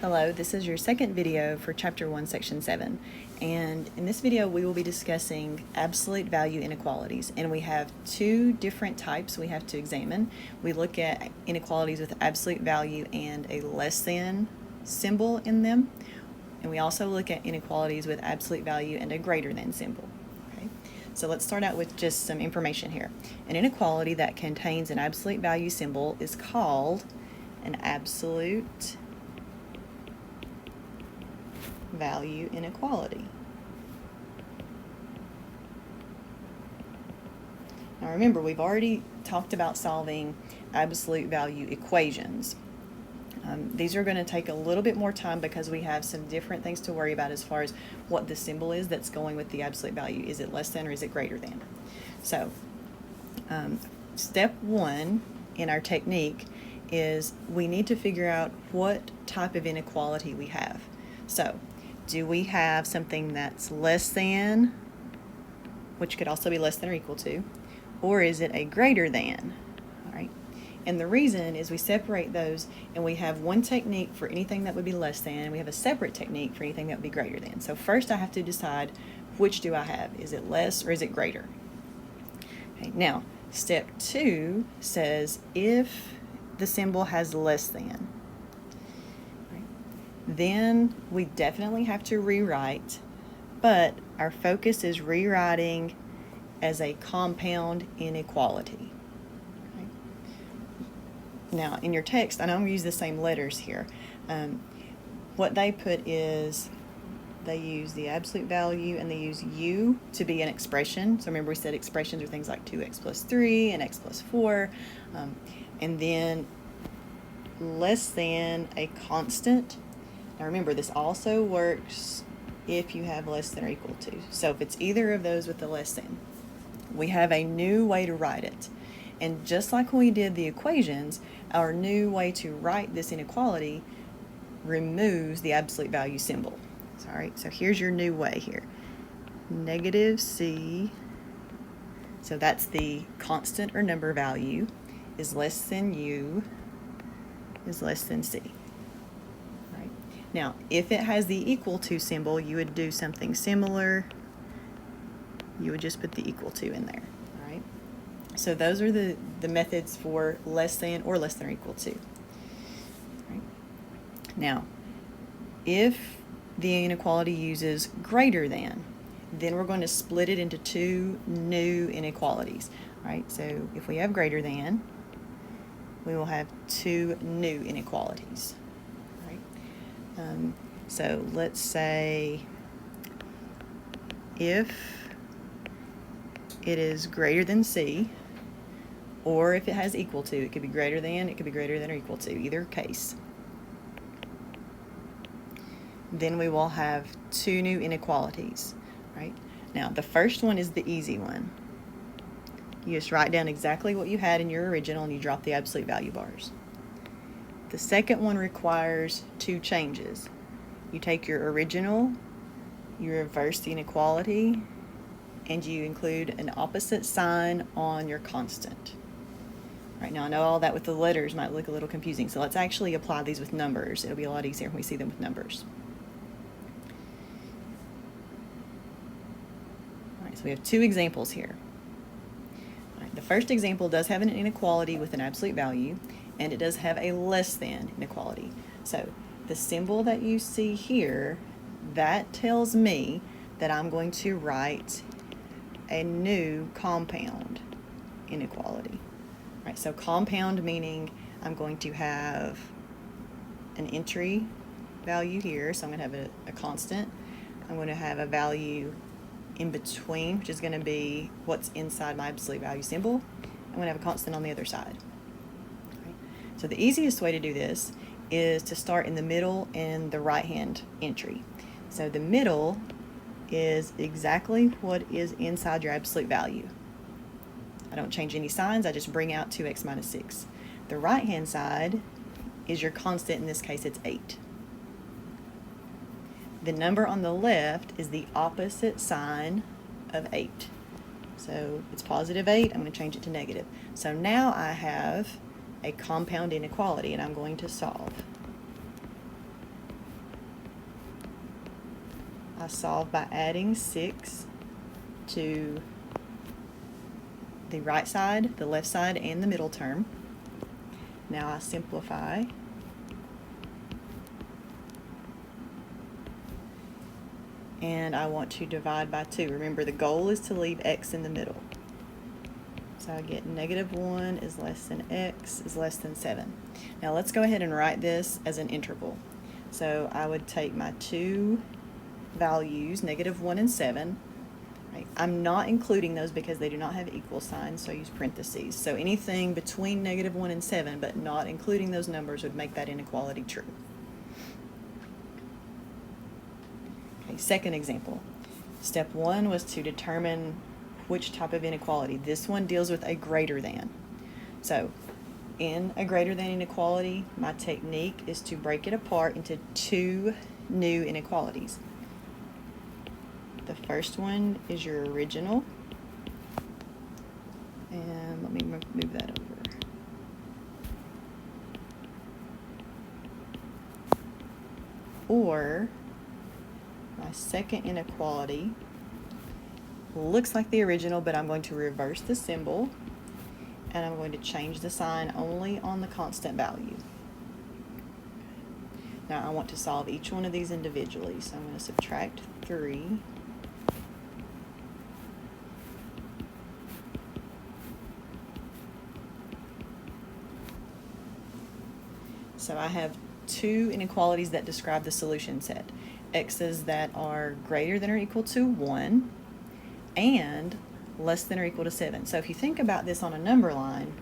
Hello, this is your second video for Chapter 1, Section 7. And in this video, we will be discussing absolute value inequalities. And we have two different types we have to examine. We look at inequalities with absolute value and a less than symbol in them. And we also look at inequalities with absolute value and a greater than symbol. Okay? So let's start out with just some information here. An inequality that contains an absolute value symbol is called an absolute value inequality. Now remember, we've already talked about solving absolute value equations. These are going to take a little bit more time because we have some different things to worry about as far as what the symbol is that's going with the absolute value. Is it less than or is it greater than? So step one in our technique is we need to figure out what type of inequality we have. So do we have something that's less than, which could also be less than or equal to, or is it a greater than? All right. And the reason is we separate those, and we have one technique for anything that would be less than, and we have a separate technique for anything that would be greater than. So first I have to decide, which do I have? Is it less or is it greater? Okay. Now, step two says if the symbol has less than, then we definitely have to rewrite, but our focus is rewriting as a compound inequality. Okay. Now, in your text, I know I'm going to use the same letters here. What they put is they use the absolute value and they use u to be an expression. So remember we said expressions are things like 2x plus 3 and x plus 4. And then less than a constant. Now remember, this also works if you have less than or equal to. So if it's either of those with the less than, we have a new way to write it. And just like when we did the equations, our new way to write this inequality removes the absolute value symbol. All right, so here's your new way here. Negative c, so that's the constant or number value, is less than u, is less than c. Now, if it has the equal to symbol, you would do something similar. You would just put the equal to in there, all right? So those are the methods for less than or less than or equal to. All right? Now, if the inequality uses greater than, then we're going to split it into two new inequalities, all right? So if we have greater than, we will have two new inequalities. So let's say if it is greater than c, or if it has equal to, it could be greater than, it could be greater than or equal to, either case. Then we will have two new inequalities, right? Now, the first one is the easy one. You just write down exactly what you had in your original and you drop the absolute value bars. The second one requires two changes. You take your original, you reverse the inequality, and you include an opposite sign on your constant. Right now, I know all that with the letters might look a little confusing, so let's actually apply these with numbers. It'll be a lot easier when we see them with numbers. All right, so we have two examples here. All right, the first example does have an inequality with an absolute value, and it does have a less than inequality. So the symbol that you see here, that tells me that I'm going to write a new compound inequality. Right, so compound meaning I'm going to have an entry value here, so I'm going to have a constant. I'm going to have a value in between, which is going to be what's inside my absolute value symbol. I'm going to have a constant on the other side. So the easiest way to do this is to start in the middle and the right-hand entry. So the middle is exactly what is inside your absolute value. I don't change any signs, I just bring out 2x minus 6. The right-hand side is your constant, in this case it's 8. The number on the left is the opposite sign of 8. So it's positive 8, I'm going to change it to negative. So now I have a compound inequality, and I'm going to solve. I solve by adding 6 to the right side, the left side, and the middle term. Now I simplify. And I want to divide by 2. Remember, the goal is to leave x in the middle. So I get -1 is less than x is less than 7. Now let's go ahead and write this as an interval. So I would take my two values, -1 and 7. Right? I'm not including those because they do not have equal signs, so I use parentheses. So anything between -1 and 7, but not including those numbers, would make that inequality true. Okay, second example. Step 1 was to determine which type of inequality. This one deals with a greater than. So in a greater than inequality, my technique is to break it apart into 2 new inequalities. The first one is your original, and let me move that over. Or my second inequality looks like the original, but I'm going to reverse the symbol, and I'm going to change the sign only on the constant value. Now I want to solve each one of these individually, so I'm going to subtract 3. So I have 2 inequalities that describe the solution set. X's that are greater than or equal to 1 and less than or equal to 7. So if you think about this on a number line,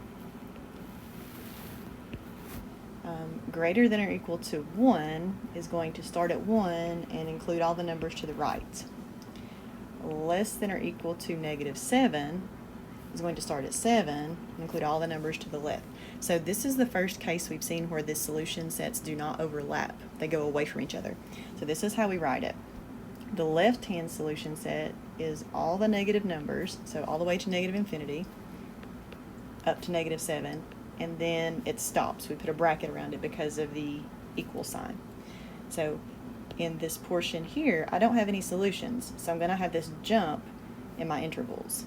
greater than or equal to 1 is going to start at 1 and include all the numbers to the right. Less than or equal to -7 is going to start at 7 and include all the numbers to the left. So this is the first case we've seen where the solution sets do not overlap. They go away from each other. So this is how we write it. The left-hand solution set is all the negative numbers, so all the way to -infinity, up to -7, and then it stops. We put a bracket around it because of the equal sign. So in this portion here, I don't have any solutions, so I'm going to have this jump in my intervals.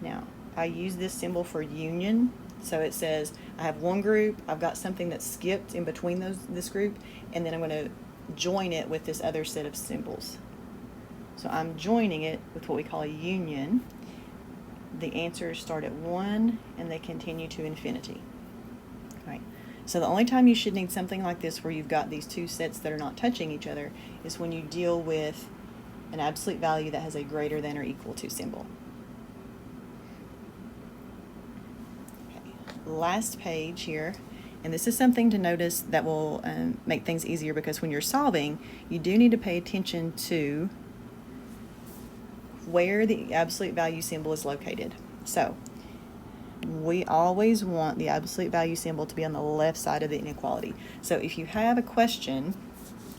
Now, I use this symbol for union, so it says I have one group, I've got something that's skipped in between this group, and then I'm going to join it with this other set of symbols. So I'm joining it with what we call a union. The answers start at 1 and they continue to infinity. Right. So the only time you should need something like this where you've got these 2 sets that are not touching each other is when you deal with an absolute value that has a greater than or equal to symbol. Last page here, and this is something to notice that will make things easier, because when you're solving, you do need to pay attention to where the absolute value symbol is located. So we always want the absolute value symbol to be on the left side of the inequality. So if you have a question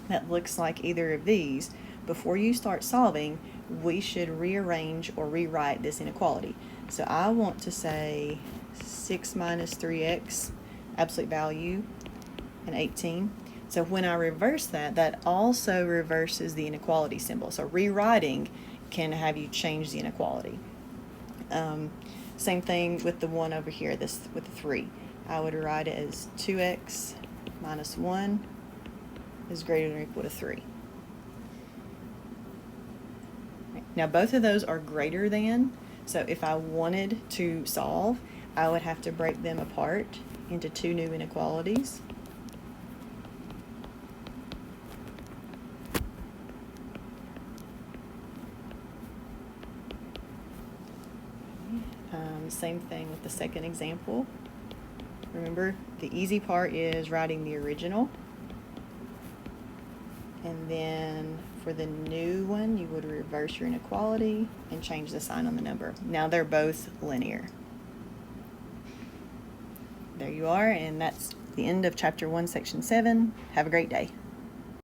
that looks like either of these, before you start solving, we should rearrange or rewrite this inequality. So I want to say 6 minus 3x, absolute value, and 18. So when I reverse that, that also reverses the inequality symbol. So rewriting can have you change the inequality. Same thing with the one over here, this with the 3. I would write it as 2x minus 1 is greater than or equal to 3. Now both of those are greater than, so if I wanted to solve, I would have to break them apart into 2 new inequalities. Same thing with the second example. Remember, the easy part is writing the original. And then for the new one, you would reverse your inequality and change the sign on the number. Now they're both linear. There you are, and that's the end of Chapter 1, Section 7. Have a great day.